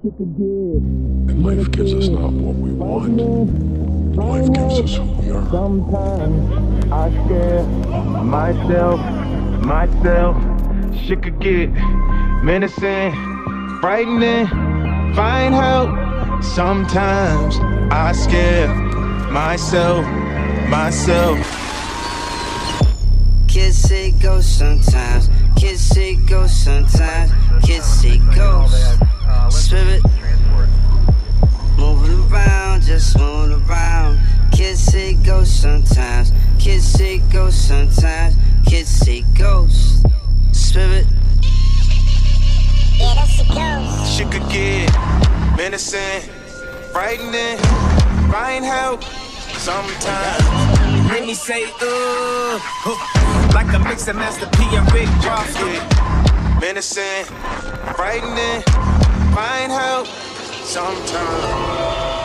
And life gives us not what we want. Life gives us who we are. Sometimes I scare myself. Shit could get menacing, frightening, find help. Sometimes I scare myself. Kids say ghost sometimes. Kids say ghost sometimes. Kids say ghost. Spirit moving around, just moving around. Kids say ghost sometimes. Kids say ghost sometimes. Kids say ghost. Spirit. Yeah, that's a ghost. Shit could get menacing, frightening, find help. Sometimes. Make me say, like a mix of Master P and Rick Ross. Menacing, frightening, find help. Sometimes.